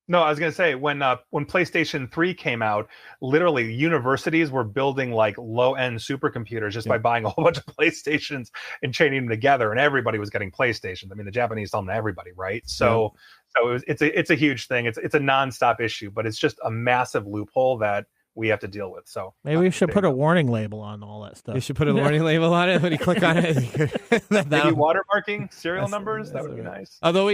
No, I was going to say when PlayStation 3 came out, literally universities were building like low-end supercomputers just by buying a whole bunch of PlayStations and chaining them together, and everybody was getting PlayStations. I mean, the Japanese sell them to everybody, right? So it's a huge thing. It's a nonstop issue, but it's just a massive loophole that we have to deal with. So maybe we should put a warning label on all that stuff. You should put a warning label on it when you click on it. Maybe watermarking serial numbers. That would be nice. Although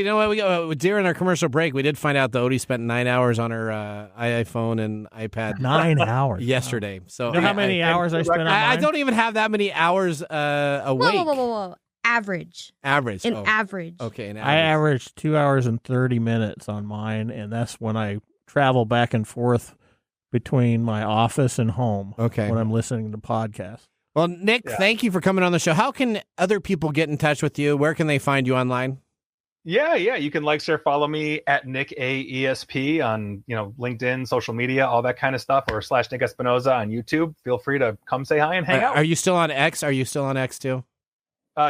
during our commercial break, we did find out that Odie spent 9 hours on her iPhone and iPad. 9 hours yesterday. So you know how many hours I spent on mine? I don't even have that many hours awake. Whoa. Average. Average. Average. Okay. I averaged 2 hours and 30 minutes on mine, and that's when I travel back and forth between my office and home when I'm listening to podcasts. Well, Nick, thank you for coming on the show. How can other people get in touch with you? Where can they find you online? Yeah. You can share, follow me at Nick AESP on, LinkedIn, social media, all that kind of stuff, or /Nick Espinosa on YouTube. Feel free to come say hi and hang out. Are you still on X? Are you still on X too?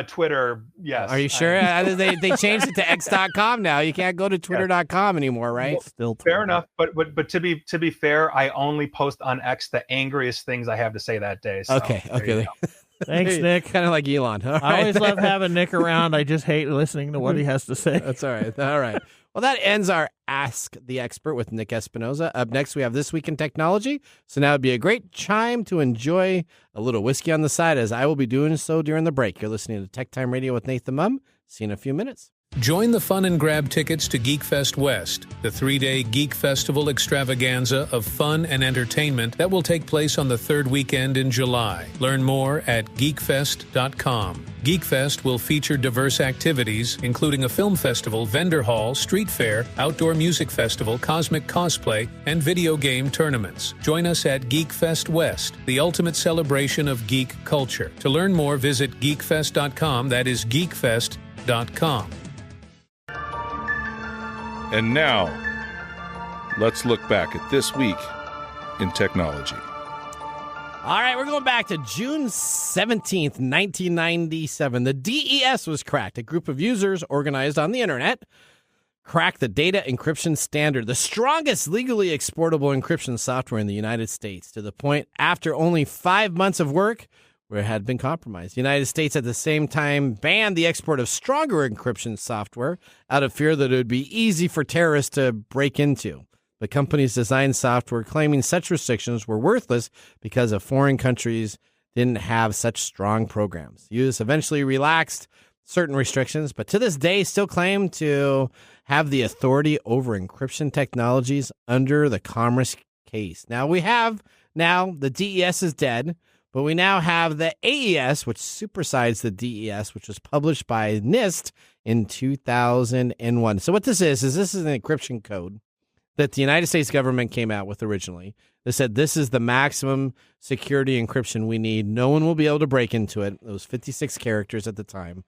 Twitter, yes. Are you sure? They changed it to x.com now. You can't go to twitter.com anymore, right? Well, still fair enough, but to be fair, I only post on X the angriest things I have to say that day. So okay. Thanks, Nick. Kind of like Elon. All I right. always love having Nick around. I just hate listening to what he has to say. That's all right. All right. Well, that ends our Ask the Expert with Nick Espinosa. Up next, we have This Week in Technology. So now would be a great time to enjoy a little whiskey on the side, as I will be doing so during the break. You're listening to Tech Time Radio with Nathan Mumm. See you in a few minutes. Join the fun and grab tickets to GeekFest West, the 3-day Geek Festival extravaganza of fun and entertainment that will take place on the third weekend in July. Learn more at geekfest.com. GeekFest will feature diverse activities, including a film festival, vendor hall, street fair, outdoor music festival, cosmic cosplay, and video game tournaments. Join us at GeekFest West, the ultimate celebration of geek culture. To learn more, visit geekfest.com. That is geekfest.com. And now, let's look back at this week in technology. All right, we're going back to June 17th, 1997. The DES was cracked. A group of users organized on the internet cracked the data encryption standard, the strongest legally exportable encryption software in the United States, to the point after only 5 months of work where it had been compromised. The United States at the same time banned the export of stronger encryption software out of fear that it would be easy for terrorists to break into. The companies designed software claiming such restrictions were worthless because of foreign countries didn't have such strong programs. The U.S. eventually relaxed certain restrictions, but to this day still claim to have the authority over encryption technologies under the Commerce case. Now the DES is dead, but we now have the AES, which supersides the DES, which was published by NIST in 2001. So what this is an encryption code that the United States government came out with originally. They said this is the maximum security encryption we need. No one will be able to break into it. It was 56 characters at the time.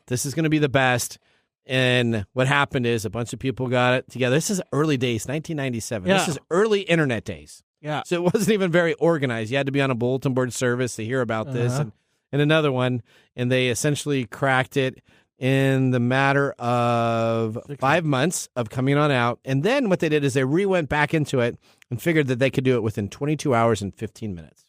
This is going to be the best. And what happened is a bunch of people got it together. This is early days, 1997. Yeah. This is early internet days. Yeah. So it wasn't even very organized. You had to be on a bulletin board service to hear about this and another one. And they essentially cracked it in the matter of 5 months of coming on out. And then what they did is they went back into it and figured that they could do it within 22 hours and 15 minutes.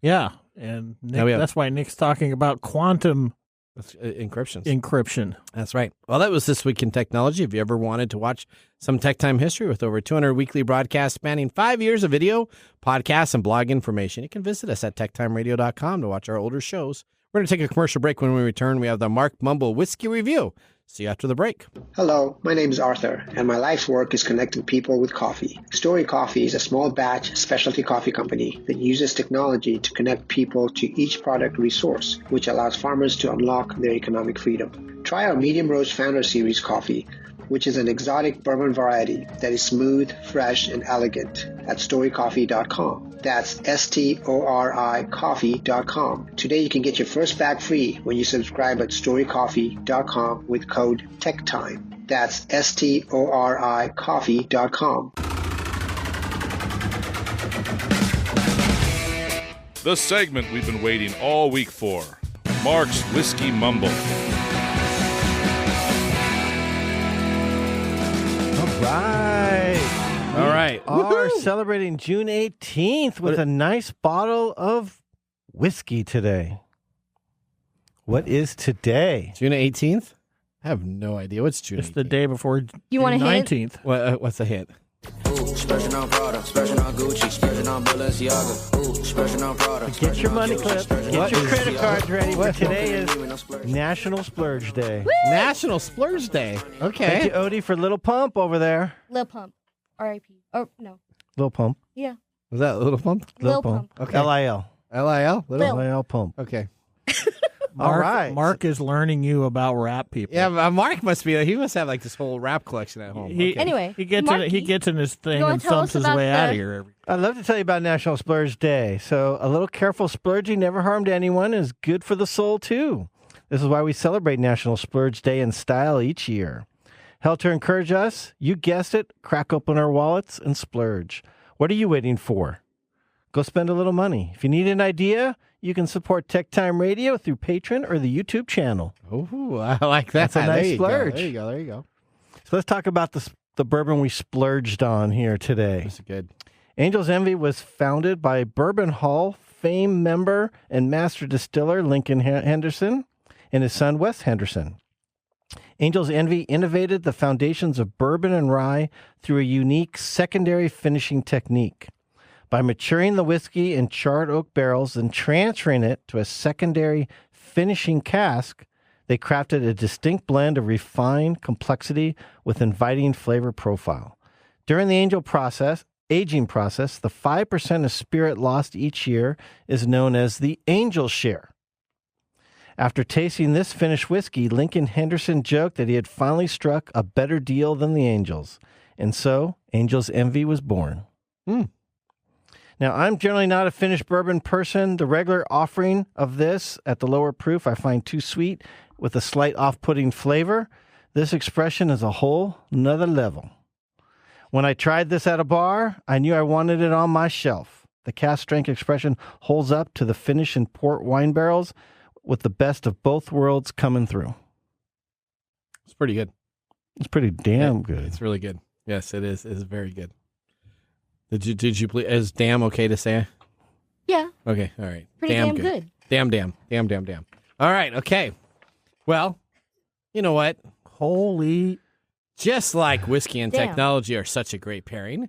Yeah. And Nick, that's why Nick's talking about quantum encryption. That's right. Well, that was This Week in Technology. If you ever wanted to watch some Tech Time history with over 200 weekly broadcasts spanning 5 years of video, podcasts, and blog information, you can visit us at techtimeradio.com to watch our older shows. We're going to take a commercial break. When we return, we have the Mark Mumble Whiskey Review. See you after the break. Hello, my name is Arthur, and my life's work is connecting people with coffee. Story Coffee is a small batch specialty coffee company that uses technology to connect people to each product resource, which allows farmers to unlock their economic freedom. Try our Medium Roast Founder Series coffee, which is an exotic bourbon variety that is smooth, fresh, and elegant at storycoffee.com. That's STORI coffee.com. Today you can get your first bag free when you subscribe at storycoffee.com with code TechTime. That's STORI coffee.com. The segment we've been waiting all week for, Mark's Whiskey Mumble. All right. We are Woohoo! celebrating June 18th with a nice bottle of whiskey today. What is today? June 18th? I have no idea. What's June 18th? It's the day before You want June a hint? 19th. What's the hint? Special on Prada, special on Gucci, special on Balenciaga. Special on Prada. Get your money clip. Get your credit cards ready. For today is National Splurge Day. National Splurge Day. Okay. Thank you, Odie, for Little Pump over there. Lil Pump. R.I.P. Oh, no. Little Pump. Yeah. Was that Little Pump? Lil Pump. Okay. L-I-L. L-I-L? Lil. L-I-L Pump. Okay. All right. Mark is learning you about rap people. Yeah, Mark must have like this whole rap collection at home. Anyway, he gets in his thing you wanna and tell thumps us his about way out of here. I'd love to tell you about National Splurge Day. So a little careful splurging never harmed anyone and is good for the soul, too. This is why we celebrate National Splurge Day in style each year. Held to encourage us, you guessed it, crack open our wallets and splurge. What are you waiting for? Go spend a little money. If you need an idea, you can support Tech Time Radio through Patreon or the YouTube channel. Oh, I like that. That's a nice There you splurge. go. There you go. So let's talk about the bourbon we splurged on here today. This is good. Angel's Envy was founded by Bourbon Hall fame member and master distiller Lincoln Henderson and his son Wes Henderson. Angel's Envy innovated the foundations of bourbon and rye through a unique secondary finishing technique. By maturing the whiskey in charred oak barrels and transferring it to a secondary finishing cask, they crafted a distinct blend of refined complexity with inviting flavor profile. During the aging process, the 5% of spirit lost each year is known as the Angel Share. After tasting this finished whiskey, Lincoln Henderson joked that he had finally struck a better deal than the Angels. And so, Angel's Envy was born. Now, I'm generally not a finished bourbon person. The regular offering of this at the lower proof I find too sweet with a slight off-putting flavor. This expression is a whole nother level. When I tried this at a bar, I knew I wanted it on my shelf. The cask strength expression holds up to the finish in port wine barrels with the best of both worlds coming through. It's pretty good. It's pretty damn good. It's really good. Yes, it is. It is very good. Did you please? Is damn okay to say? Yeah. Okay. All right. Pretty damn good. Damn. All right. Okay. Well, you know what? Just like whiskey and technology are such a great pairing,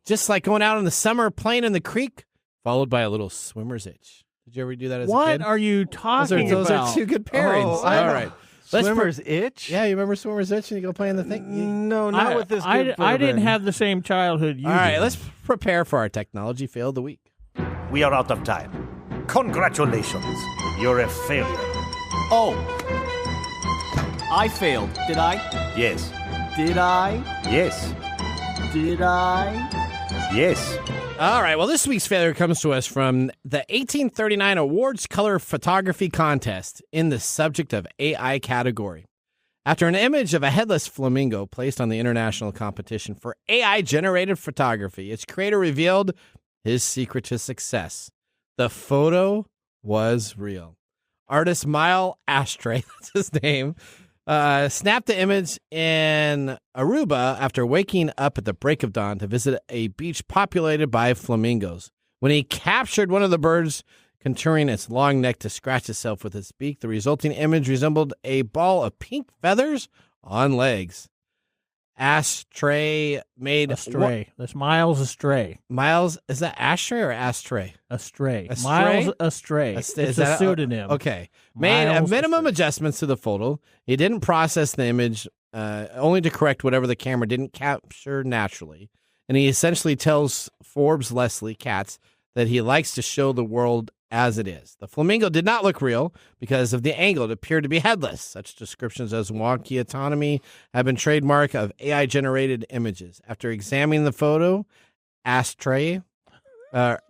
just like going out in the summer playing in the creek, followed by a little swimmer's itch. Did you ever do that as a kid? What are you talking Those about? are two good pairings. Oh, all right. Swimmer's itch? Yeah, you remember swimmer's itch and you go play in the thing? No, not with this good I didn't bourbon. have the same childhood you All right, did. let's prepare for our technology fail of the week. We are out of time. Congratulations. You're a failure. Oh. I failed, did I? Yes. Did I? Yes. Did I? Yes. All right, well, this week's failure comes to us from the 1839 Awards Color Photography Contest in the subject of AI category. After an image of a headless flamingo placed on the international competition for AI-generated photography, its creator revealed his secret to success. The photo was real. Artist Mile Ashtray, that's his name, snapped the image in Aruba after waking up at the break of dawn to visit a beach populated by flamingos. When he captured one of the birds, contouring its long neck to scratch itself with its beak, the resulting image resembled a ball of pink feathers on legs. Ashtray made... Astray. That's Miles Astray. Miles, is that Ashtray or Astray? Astray. Astray? Miles Astray. It's a pseudonym. Okay. Made a Miles minimum adjustments to the photo. He didn't process the image only to correct whatever the camera didn't capture naturally. And he essentially tells Forbes Leslie Katz that he likes to show the world as it is. The flamingo did not look real because of the angle. It appeared to be headless. Such descriptions as wonky autonomy have been trademark of AI-generated images. After examining the photo, Astray had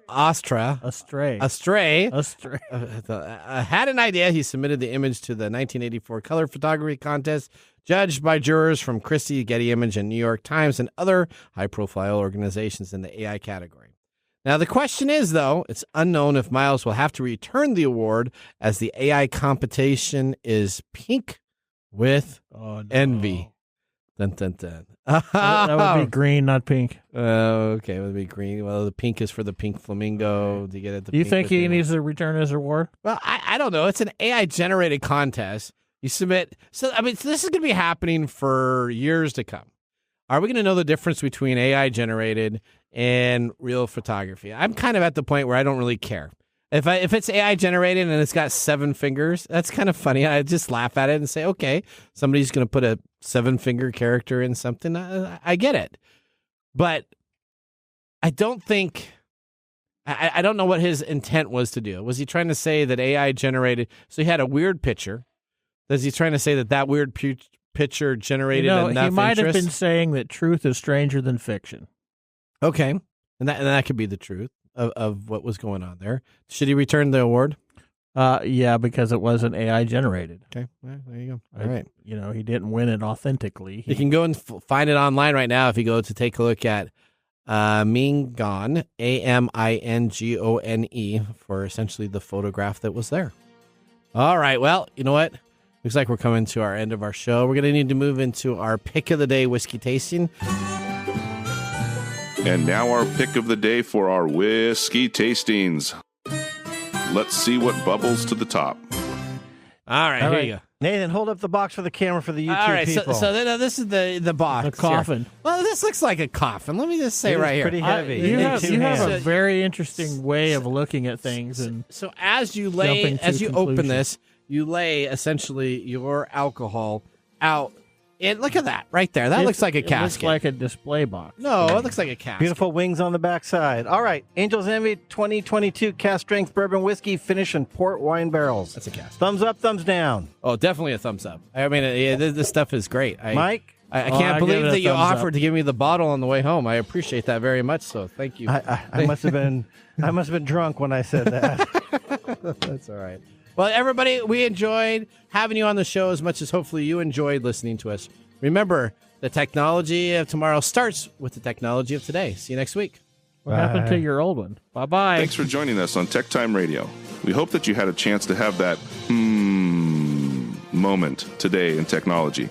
an idea. He submitted the image to the 1984 Color Photography Contest, judged by jurors from Christie, Getty Image, and New York Times, and other high-profile organizations in the AI category. Now, the question is, though, it's unknown if Miles will have to return the award as the AI competition is pink with envy. Dun, dun, dun. That would be green, not pink. Okay, it would be green. Well, the pink is for the pink flamingo. Do you get it? Do you think he needs to return his award? Well, I don't know. It's an AI-generated contest. You submit. So this is going to be happening for years to come. Are we going to know the difference between AI-generated and real photography? I'm kind of at the point where I don't really care. If it's AI-generated and it's got 7 fingers, that's kind of funny. I just laugh at it and say, okay, somebody's going to put a 7-finger character in something. I get it. But I don't think... I don't know what his intent was to do. Was he trying to say that AI-generated... So he had a weird picture. Was he trying to say that weird picture generated enough interest? He might have been saying that truth is stranger than fiction. Okay. And that could be the truth of what was going on there. Should he return the award? Yeah, because it wasn't AI generated. Okay. Well, there you go. All right. He didn't win it authentically. You can go and find it online right now if you go to take a look at Mingone, Amingone, for essentially the photograph that was there. All right. Well, you know what? Looks like we're coming to our end of our show. We're going to need to move into our pick of the day whiskey tasting. And now our pick of the day for our whiskey tastings. Let's see what bubbles to the top. All right, here you go. Nathan, hold up the box for the camera for the YouTube All right, people. so this is the box. The coffin. Here. Well, this looks like a coffin. Let me just say It is right here. pretty heavy. You have a So- very interesting way of looking at things. And So as you Jumping to open conclusions. this, you lay essentially your alcohol out. And look at that right there. That looks like a It looks casket. like a display box. No, it looks like a casket. Beautiful wings on the backside. All right, Angel's Envy 2022 cast strength bourbon whiskey finish in port wine barrels. That's a casket. Thumbs up, thumbs down. Oh, definitely a thumbs up. I mean, this stuff is great. Mike? I Oh, can't I give believe it a that you thumbs up. offered to give me the bottle on the way home. I appreciate that very much. So thank you. I must have been drunk when I said that. That's all right. Well, everybody, we enjoyed having you on the show as much as hopefully you enjoyed listening to us. Remember, the technology of tomorrow starts with the technology of today. See you next week. What happened to your old one? Bye-bye. Thanks for joining us on TechTime Radio. We hope that you had a chance to have that moment today in technology.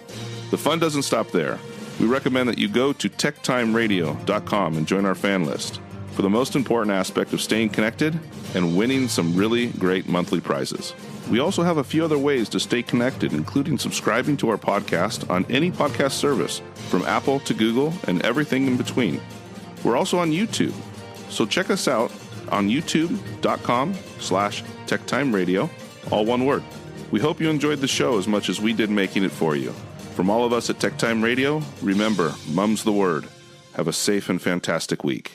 The fun doesn't stop there. We recommend that you go to techtimeradio.com and join our fan list for the most important aspect of staying connected and winning some really great monthly prizes. We also have a few other ways to stay connected, including subscribing to our podcast on any podcast service, from Apple to Google and everything in between. We're also on YouTube, so check us out on youtube.com/techtimeradio, all one word. We hope you enjoyed the show as much as we did making it for you. From all of us at TechTime Radio, remember, Mumm's the word. Have a safe and fantastic week.